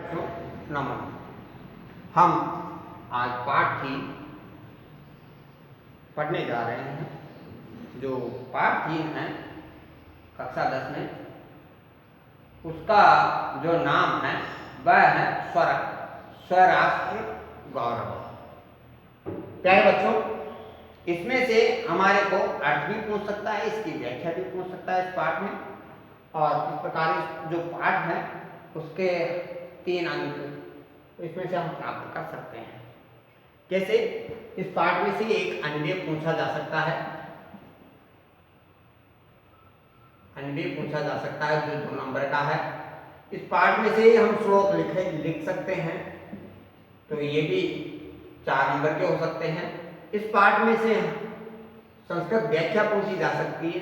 बच्चों नमन। हम आज पाठ थी पढ़ने जा रहे हैं। जो पाठ 3 है कक्षा 10 में, उसका जो नाम है वह है स्वराष्ट्र गौरव। प्यारे बच्चों, इसमें से हमारे को अर्थ भी पूछ सकता है, इसकी व्याख्या भी पूछ सकता है इस पाठ में। और इस प्रकार जो पाठ है उसके 3 अंक इसमें से हम प्राप्त कर सकते हैं। कैसे? इस पाठ में से एक अन्वय पूछा जा सकता है, अन्वय पूछा जा सकता है जो 2 नंबर का है। इस पाठ में से हम श्लोक लिख सकते हैं, तो ये भी 4 नंबर के हो सकते हैं। इस पाठ में से संस्कृत व्याख्या पूछी जा सकती है,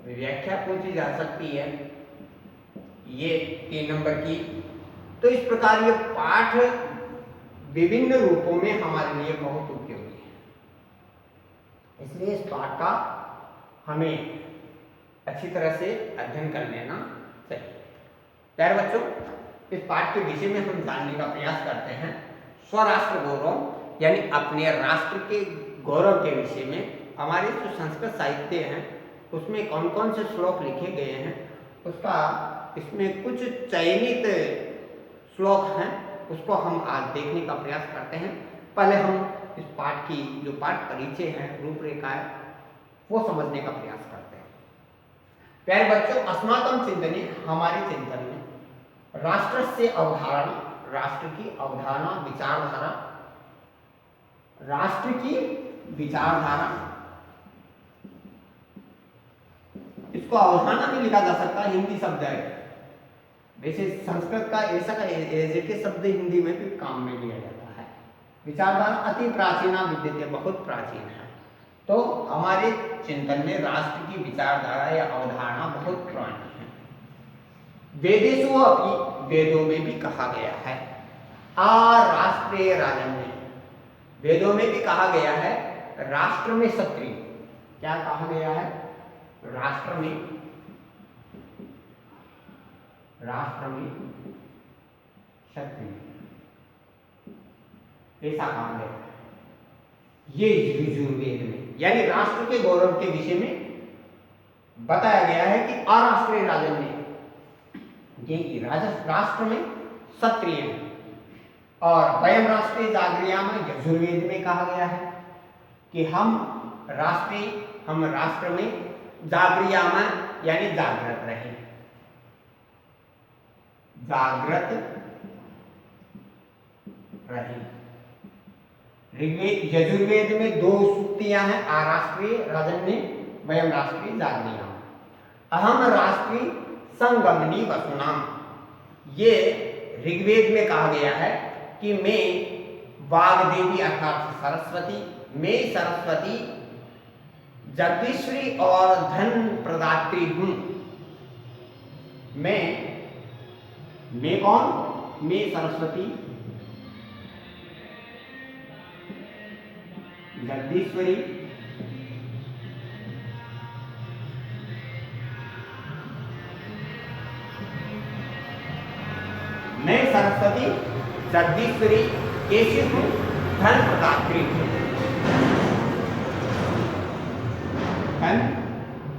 व्याख्या पूछी जा सकती है, ये 3 नंबर की। तो इस प्रकार ये पाठ विभिन्न रूपों में हमारे लिए बहुत उपयोगी है, इसलिए इस पाठ का हमें अच्छी तरह से अध्ययन कर लेना चाहिए। प्यारे बच्चों, इस पाठ के विषय में हम जानने का प्रयास करते हैं स्वराष्ट्र गौरव, यानी अपने राष्ट्र के गौरव के विषय में। हमारे जो संस्कृत साहित्य हैं उसमें कौन कौन से श्लोक लिखे गए हैं, उसका इसमें कुछ चयनित श्लोक हैं, उसको हम आज देखने का प्रयास करते हैं। पहले हम इस पाठ की जो पाठ परिचय है, रूपरेखा है, वो समझने का प्रयास करते हैं। प्यारे बच्चों, अस्माकं चिंतने, हमारे चिंतन में राष्ट्र से अवधारणा, राष्ट्र की अवधारणा, विचारधारा, राष्ट्र की विचारधारा, इसको अवधारणा में लिखा जा सकता है, हिंदी शब्द है। वैसे संस्कृत का ऐसा के शब्द हिंदी में भी काम में लिया जाता है। विचारधारा अति प्राचीना विद्यते, बहुत प्राचीन है। तो हमारे चिंतन में राष्ट्र की विचारधारा या अवधारणा बहुत पुरानी है। वेदेषु अपि, वेदों में भी कहा गया है, राष्ट्रीय राजन्य, वेदों में भी कहा गया है राष्ट्र में क्षत्रिय। क्या कहा गया है? राष्ट्र में क्षत्रिय, ऐसा कहा गया है ये यजुर्वेद में। यानी राष्ट्र के गौरव के विषय में बताया गया है कि अराष्ट्रीय राजन्य, ये राष्ट्र में क्षत्रिय है। और वयम राष्ट्रीय जागृयाम, यजुर्वेद में कहा गया है कि हम राष्ट्र में जागृयाम, यानी जागृत रहे, जागृत रहे। ऋग्वेद यजुर्वेद में 2 सूक्तियां हैं, अराष्ट्रीय राजन्य, वयम राष्ट्रीय जागृयाम, अहम राष्ट्रीय संगमनी वसुनाम। ये ऋग्वेद में कहा गया है कि मैं वाग्देवी अर्थात सरस्वती, मैं सरस्वती जगदीश्वरी और धन प्रदात्री हूं। मैं कौन? मैं सरस्वती जगदीश्वरी मैं सरस्वती जगदीश्वरी कैसी हूं? धन प्रदात्री हूं, धन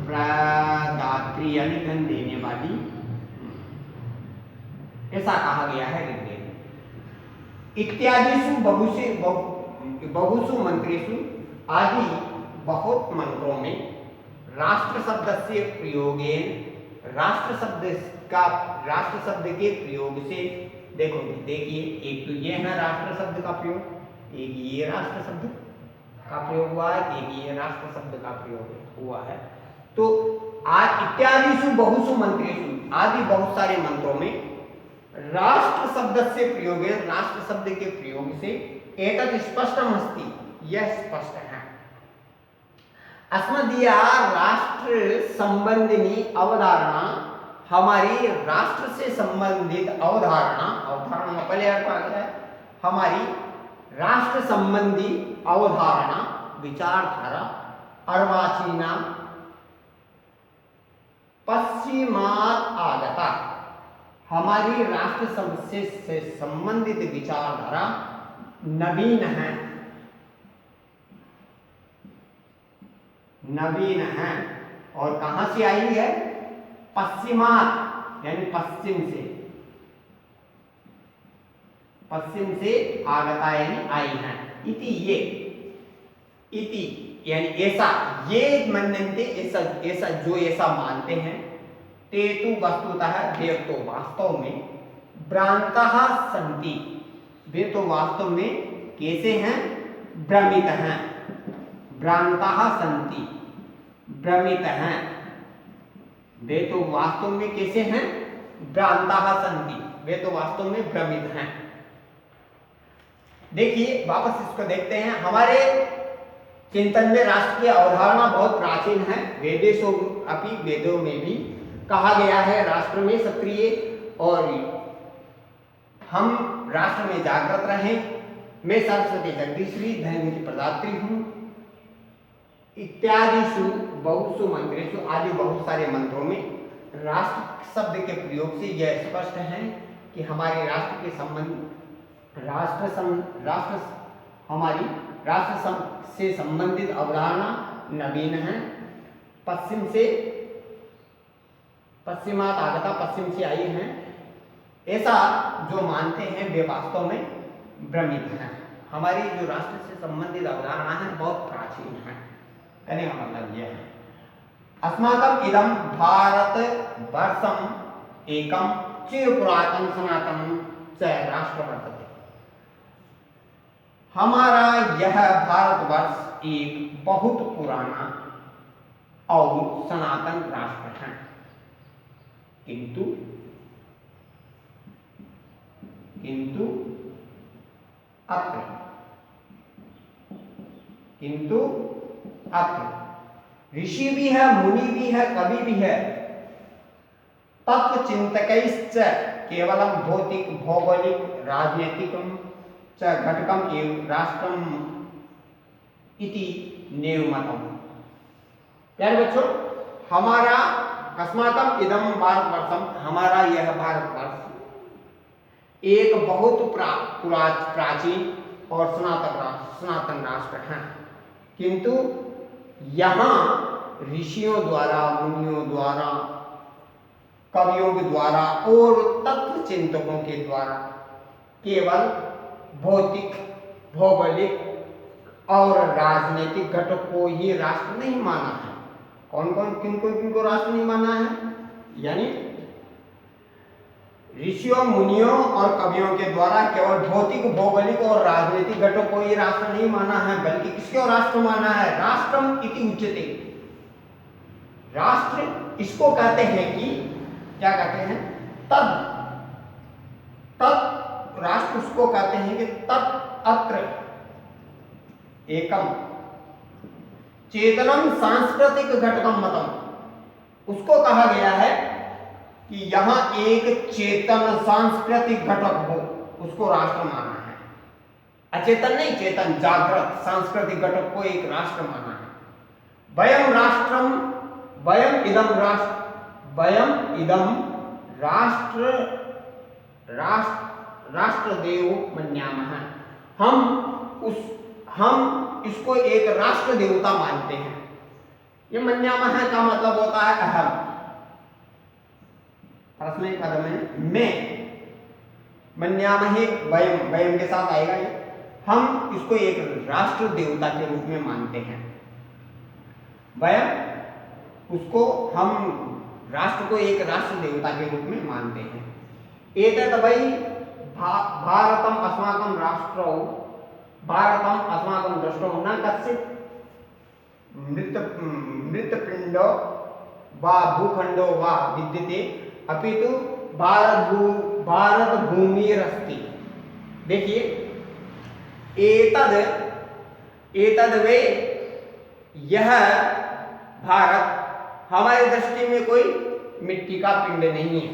प्रदात्री यानी धन देने वाली, ऐसा कहा गया है ऋग्वेद में। इत्यादिषु बहुषु मंत्रेषु, आदि बहुत मंत्रों में राष्ट्र शब्द से प्रयोगेन, राष्ट्र शब्द के प्रयोग से, देखिए एक तो ये है राष्ट्र शब्द का प्रयोग, एक ये राष्ट्र शब्द का प्रयोग हुआ है, एक ये राष्ट्र शब्द का प्रयोग हुआ है। तो आज इत्यादिषु बहुषु मंत्रेषु, आदि बहुत सारे मंत्रों में राष्ट्र शब्द से प्रयोग है, राष्ट्र शब्द के प्रयोग से एतत् स्पष्टम अस्ति, यह स्पष्ट है। अस्मदीया राष्ट्र संबंधिनी अवधारणा, हमारी राष्ट्र से संबंधित अवधारणा का पहले अर्थ आ गया है, हमारी राष्ट्र संबंधी अवधारणा, विचारधारा, अर्वाचीना पश्चिमात आगता, हमारी राष्ट्र से संबंधित विचारधारा नवीन है, नवीन है। और कहां से आई है? पश्चिमात यानी पश्चिम से आगता यानी आई है। इति ये, इति यानी ऐसा, ये मनन्ते ऐसा जो ऐसा मानते हैं, ते तु वस्तुतः वे तो वास्तव में भ्रांतः सन्ति, वे तो वास्तव में कैसे हैं? भ्रमित हैं। भ्रांतः सन्ति, भ्रमित हैं। वे तो वास्तव में कैसे हैं? भ्रांतः सन्ति, वे तो वास्तव में भ्रमित हैं। देखिए वापस इसको देखते हैं। हमारे चिंतन में राष्ट्र की अवधारणा बहुत प्राचीन है। वेदेषु अपि, वेदों में भी कहा गया है राष्ट्र में सक्रिय, और हम राष्ट्र में जागृत रहें। मैं सरस्वती जगदीश्वरी धर्म की प्रदात्री हूँ इत्यादिषु बहुषु मंत्रेषु, आदि बहुत सारे मंत्रों में राष्ट्र शब्द के प्रयोग से यह स्पष्ट है कि हमारे राष्ट्र के संबंध हमारी राष्ट्र से संबंधित अवधारणा नवीन है, पश्चिमात आगता, पश्चिम से आई है, ऐसा जो मानते हैं वे वास्तव में भ्रमित हैं। हमारी जो राष्ट्र से संबंधित अवधारणा है बहुत प्राचीन है। कहने का मतलब यह है, अस्माकम इदम भारत वर्षम एकम चिर पुरातन सनातन च राष्ट्र वर्तते। हमारा यह भारतवर्ष एक बहुत पुराना और सनातन राष्ट्र है, किंतु अत्र ऋषि भी है, मुनि भी है, कवि भी है, तत्व चिंतकैश्च केवलम भौतिक भौगोलिक राजनीतिकम च घटकम एवं राष्ट्रम इति नेवमतम। प्यारे बच्चों, हमारा अस्माकम इदम भारतवर्षम, हमारा यह भारतवर्ष एक बहुत प्राचीन और सनातन राष्ट्र है, किंतु यहाँ ऋषियों द्वारा, मुनियों द्वारा, कवियों के द्वारा और तत्व चिंतकों के द्वारा केवल भौतिक, भौगोलिक और राजनीतिक घटक को ही राष्ट्र नहीं माना है। कौन कौन किनको राष्ट्र नहीं माना है? यानी ऋषियों, मुनियों और कवियों के द्वारा केवल भौतिक, भौगोलिक और राजनीतिक घटक को ही राष्ट्र नहीं माना है, बल्कि किसको राष्ट्र माना है? राष्ट्रम इति उच्यते। राष्ट्र इसको कहते हैं कि क्या कहते हैं? राष्ट्र उसको कहते हैं कि तत् अत्र एकम चेतनम सांस्कृतिक घटकम मतम। उसको कहा गया है कि यहां एक चेतन सांस्कृतिक घटक हो, उसको राष्ट्र माना है। अचेतन नहीं, चेतन जागृत सांस्कृतिक घटक को एक राष्ट्र माना है। वयम राष्ट्रम, वयम इदम राष्ट्रदेव मन्यामः। हम इसको एक राष्ट्र देवता मानते हैं। ये मन्यामः का मतलब होता है अहम। प्रश्न पद में मैं, मन्यामहे वयम के साथ आएगा ये। हम इसको एक राष्ट्र देवता के रूप में मानते हैं। वयम उसको, हम राष्ट्र को एक राष्ट्र देवता के रूप में मानते हैं। एतद् वै भारतम अस्माकं राष्ट्रौ, भारतम अस्माकं दृष्टौ न कश्चित् मृतपिंडो वा भूखंडो वा विद्यते, अपितु भारत भूमिरस्ति। देखिए, एतद् वे, यह भारत हमारी दृष्टि में कोई मिट्टी का पिंड नहीं है।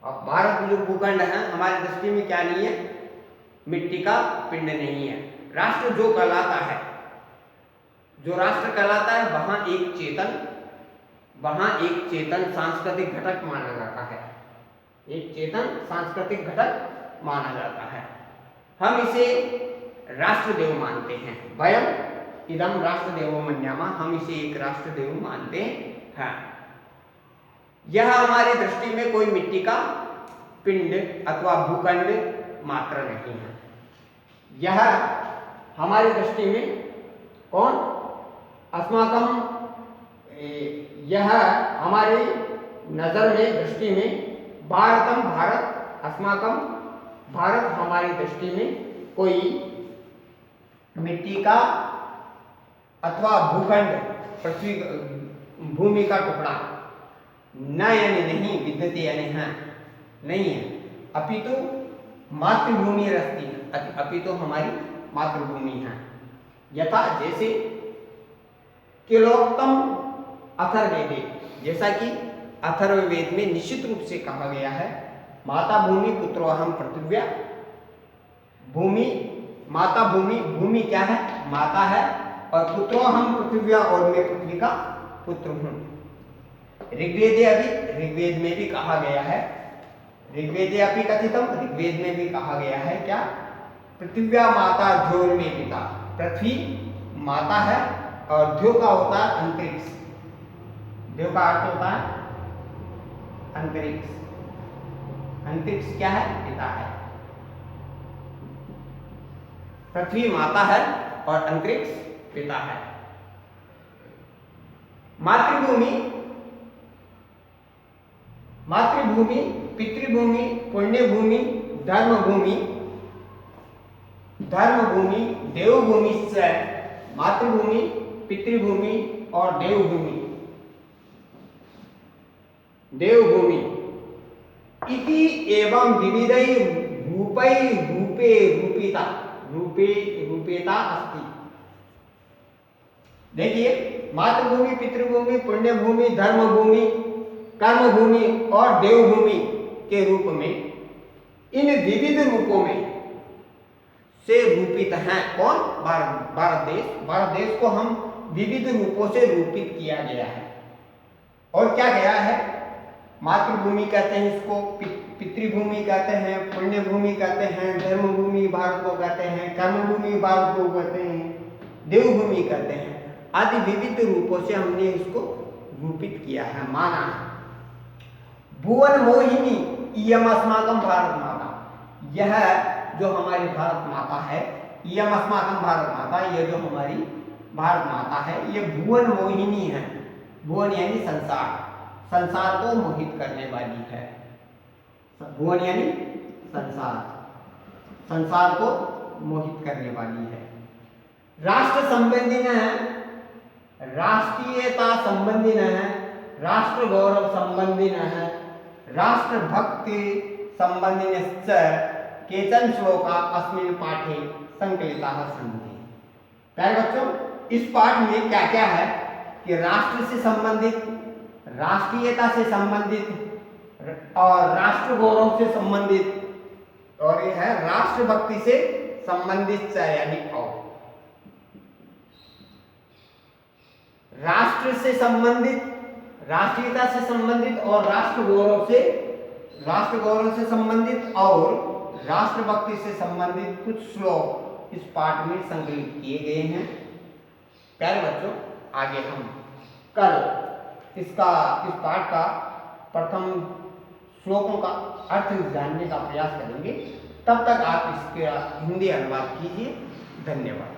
अब भारत जो भूखंड है हमारी दृष्टि में क्या नहीं है? मिट्टी का पिंड नहीं है। राष्ट्र जो कहलाता है, जो राष्ट्र कहलाता है, वहां एक चेतन सांस्कृतिक घटक माना जाता है। एक चेतन सांस्कृतिक घटक माना जाता है। हम इसे राष्ट्रदेव मानते हैं। वयम इदम राष्ट्रदेवो मन्यामा, हम इसे एक राष्ट्रदेव मानते हैं। यह हमारी दृष्टि में कोई मिट्टी का पिंड अथवा भूखंड मात्र नहीं है। यह हमारी दृष्टि में कौन अस्माकम, यह हमारी नजर में दृष्टि में भारतम, भारत अस्माकम, भारत हमारी दृष्टि में कोई मिट्टी का अथवा भूखंड, पृथ्वी, भूमि का टुकड़ा न यानी नहीं, विद्यते यानी है नहीं है, अपितु मातृभूमि रस्ती, अपितु हमारी मातृभूमि है। यथा जैसे केलोक्तम अथर्ववेदे, जैसा कि अथर्ववेद में निश्चित रूप से कहा गया है, माता भूमि पुत्रो अहम पृथिव्या, भूमि माता भूमि, भूमि क्या है माता है, और पुत्रो अहम पृथिव्या, और मैं पृथ्वी का पुत्र हूँ। ऋग्वेदे अभी, ऋग्वेद में भी कहा गया है, ऋग्वेदे अपि कथितम, ऋग्वेद में भी कहा गया है क्या, पृथिव्या माता ध्योर में पिता, पृथ्वी माता है और ध्यो का होता है अंतरिक्ष, ध्यो का अर्थ होता है अंतरिक्ष, अंतरिक्ष क्या है पिता है, पृथ्वी माता है और अंतरिक्ष पिता है। मातृभूमि, मातृभूमि, पितृभूमि, पुण्यभूमि, धर्मभूमि, धर्मभूमि, देवभूमि से मातृभूमि, पितृभूमि और देवभूमि, देवभूमि इति एवं विविधै रूपै रूपे रूपिता, रूपे रूपेता अस्ति। देखिए मातृभूमि, पितृभूमि, पुण्यभूमि, धर्मभूमि, कर्मभूमि और देवभूमि के रूप में, इन विविध रूपों में से रूपित हैं कौन, भारत, भारत देश। भारत देश को हम विविध रूपों से रूपित किया गया है। और क्या गया है, मातृभूमि कहते हैं इसको, पितृभूमि कहते हैं, पुण्यभूमि कहते हैं, धर्मभूमि भारत को कहते हैं, कर्मभूमि भारत को कहते हैं, देवभूमि कहते हैं, आदि विविध रूपों से हमने इसको रूपित किया है, माना है। भुवन मोहिनी इयम अस्माकम भारत माता, यह जो हमारी भारत माता है, इयम अस्माकम भारत माता, यह जो हमारी भारत माता है, यह भुवन मोहिनी है। भुवन यानी संसार, संसार को मोहित करने वाली है। भुवन यानी संसार, संसार को मोहित करने वाली है। राष्ट्र संबंधी है, राष्ट्रीयता संबंधी है, राष्ट्र गौरव संबंधी है, राष्ट्र भक्ति संबंधी केचन श्लोका अस्मिन् पाठे संकलिताः सन्ति। प्यारे बच्चों, इस पाठ में क्या क्या है कि राष्ट्र से संबंधित, राष्ट्रीयता से संबंधित और राष्ट्र गौरव से संबंधित, और यह है राष्ट्रभक्ति से संबंधित यानी और राष्ट्र से संबंधित, राष्ट्रीयता से संबंधित और राष्ट्र गौरव से संबंधित और राष्ट्रभक्ति से संबंधित कुछ श्लोक इस पाठ में संकलित किए गए हैं। प्यारे बच्चों, आगे हम कल इस पाठ का प्रथम श्लोकों का अर्थ जानने का प्रयास करेंगे। तब तक आप इसका हिंदी अनुवाद कीजिए। धन्यवाद।